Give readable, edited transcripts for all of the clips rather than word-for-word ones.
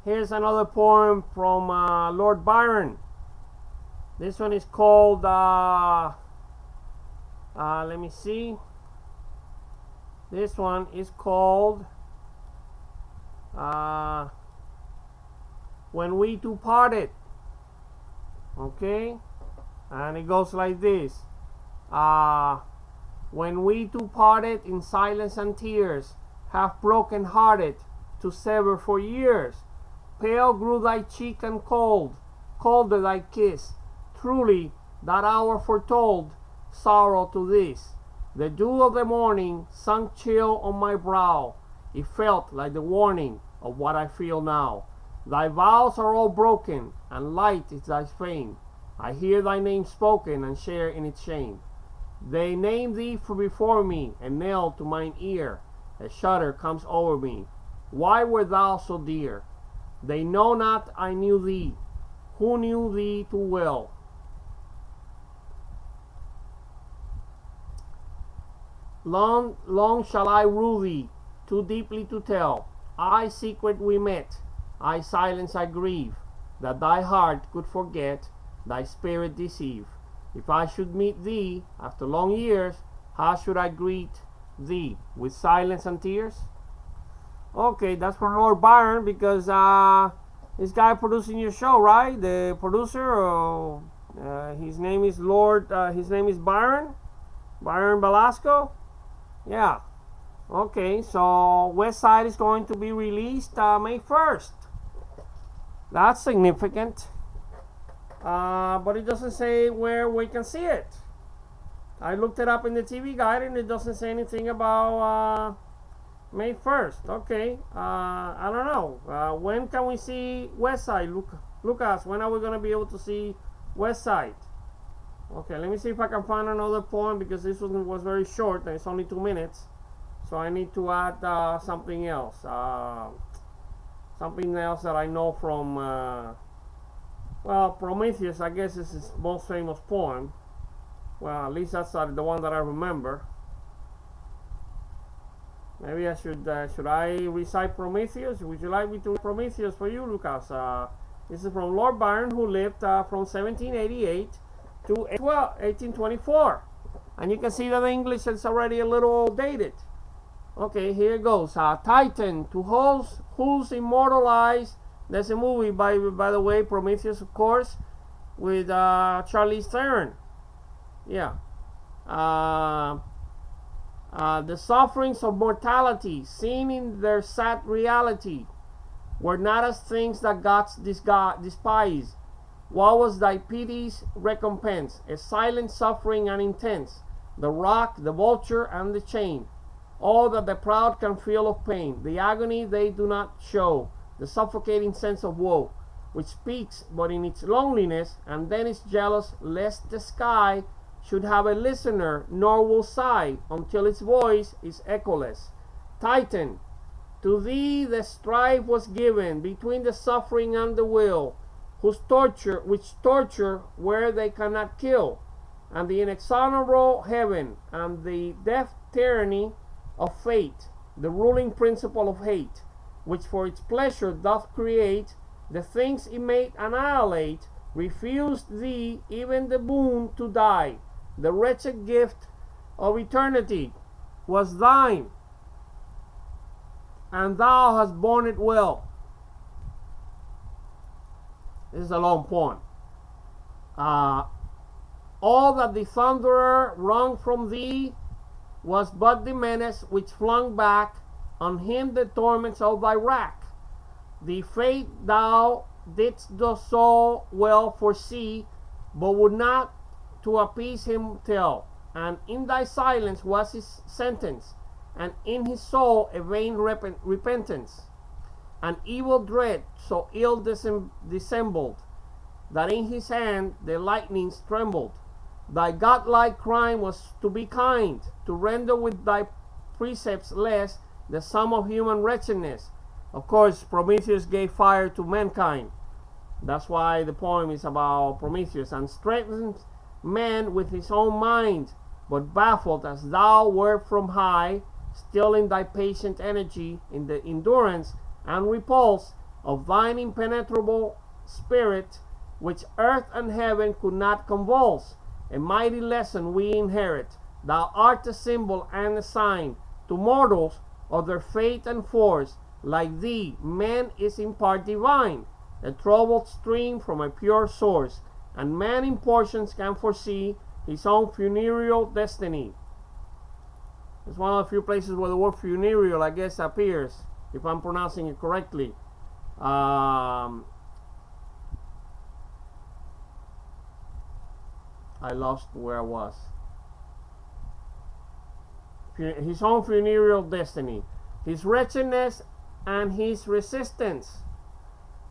Here's another poem from Lord Byron. This one is called, let me see. This one is called When We Two Parted. Okay? And it goes like this. When we two parted in silence and tears, half broken hearted, to sever for years, pale grew thy cheek and cold, colder thy kiss. Truly, that hour foretold sorrow to this. The dew of the morning sunk chill on my brow. It felt like the warning of what I feel now. Thy vows are all broken, and light is thy fame. I hear thy name spoken and share in its shame. They name thee before me and nail to mine ear. A shudder comes over me. Why wert thou so dear? They know not I knew thee, who knew thee too well. Long shall I rue thee, too deeply to tell. I secret we met, I silence I grieve, that thy heart could forget, thy spirit deceive. If I should meet thee after long years, how should I greet thee? With silence and tears? Okay, that's from Lord Byron, because this guy producing your show, right? The producer, his name is Byron Velasco. Yeah. Okay, so West Side is going to be released May 1st. That's significant. But it doesn't say where we can see it. I looked it up in the TV guide and it doesn't say anything about May 1st. Okay, I don't know. When can we see West Side? Lucas, when are we going to be able to see West Side? Okay, let me see if I can find another poem, because this one was very short and it's only 2 minutes. So I need to add something else. Something else that I know from... well, Prometheus, I guess, is his most famous poem. Well, at least that's the one that I remember. Maybe I should I recite Prometheus? Would you like me to read Prometheus for you, Lucas? This is from Lord Byron, who lived from 1788 to 1824. And you can see that the English is already a little dated. Okay, here it goes. Titan, to whose immortal eyes... There's a movie, by the way, Prometheus, of course, with Charlize Theron. Yeah. The sufferings of mortality, seen in their sad reality, were not as things that gods despise. What was thy pity's recompense? A silent suffering and intense, the rock, the vulture, and the chain. All that the proud can feel of pain, the agony they do not show, the suffocating sense of woe, which speaks but in its loneliness, and then is jealous lest the sky should have a listener, nor will sigh until its voice is echoless. Titan, to thee the strife was given between the suffering and the will, which torture where they cannot kill, and the inexorable heaven, and the death tyranny of fate, the ruling principle of hate, which for its pleasure doth create the things it may annihilate, refused thee even the boon to die. The wretched gift of eternity was thine, and thou hast borne it well. This is a long poem. All that the thunderer wrung from thee was but the menace which flung back on him the torments of thy rack. The fate thou didst so well foresee, but would not to appease him tell. And in thy silence was his sentence, and in his soul a vain repentance, an evil dread so ill dissembled, that in his hand the lightnings trembled. Thy godlike crime was to be kind, to render with thy precepts less the sum of human wretchedness. Of course, Prometheus gave fire to mankind. That's why the poem is about Prometheus, and strengthens man with his own mind, but baffled as thou wert from high, still in thy patient energy, in the endurance and repulse, of thine impenetrable spirit, which earth and heaven could not convulse. A mighty lesson we inherit. Thou art a symbol and a sign to mortals of their fate and force. Like thee, man is in part divine, a troubled stream from a pure source, and man in portions can foresee his own funereal destiny. It's one of the few places where the word funereal, I guess, appears, if I'm pronouncing it correctly. I lost where I was. His own funereal destiny, his wretchedness and his resistance,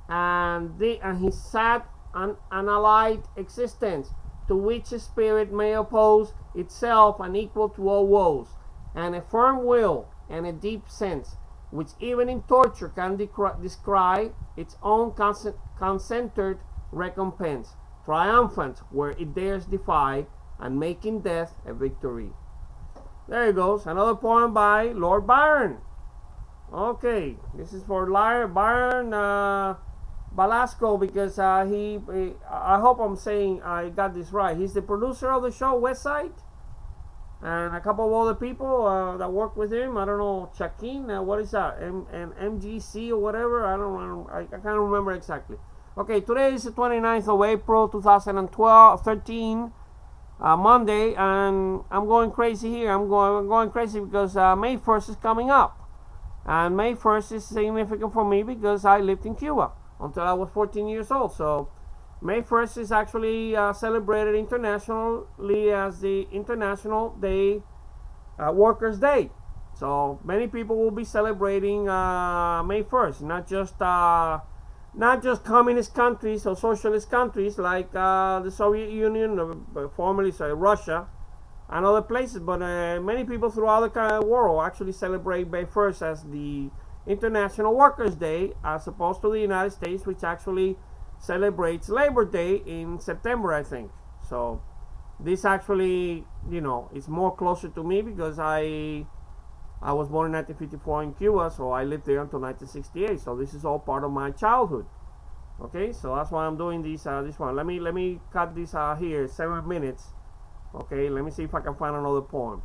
and his sad and unallied existence, to which a spirit may oppose itself and equal to all woes, and a firm will and a deep sense, which even in torture can descry its own concentered recompense, triumphant where it dares defy, and making death a victory. There he goes, another poem by Lord Byron. Okay, this is for Byron Velasco, because I hope I'm saying I got this right. He's the producer of the show Westside, and a couple of other people that work with him. I don't know, Chakin, what is that? MGC or whatever. I don't know. I can't remember exactly. Okay, today is the 29th of April, 2013, Monday, and I'm going crazy here. I'm going crazy because May 1st is coming up, and May 1st is significant for me because I lived in Cuba until I was 14 years old. So May 1st is actually celebrated internationally as the International Day, Workers' Day. So many people will be celebrating May 1st, not just communist countries or socialist countries like the Soviet Union, formerly Russia, and other places, but many people throughout the world actually celebrate May 1st as the International Workers' Day, as opposed to the United States, which actually celebrates Labor Day in September, I think. So this actually, is more closer to me because I was born in 1954 in Cuba, so I lived there until 1968. So this is all part of my childhood. Okay, so that's why I'm doing this one. Let me cut this here, 7 minutes. Okay, let me see if I can find another poem.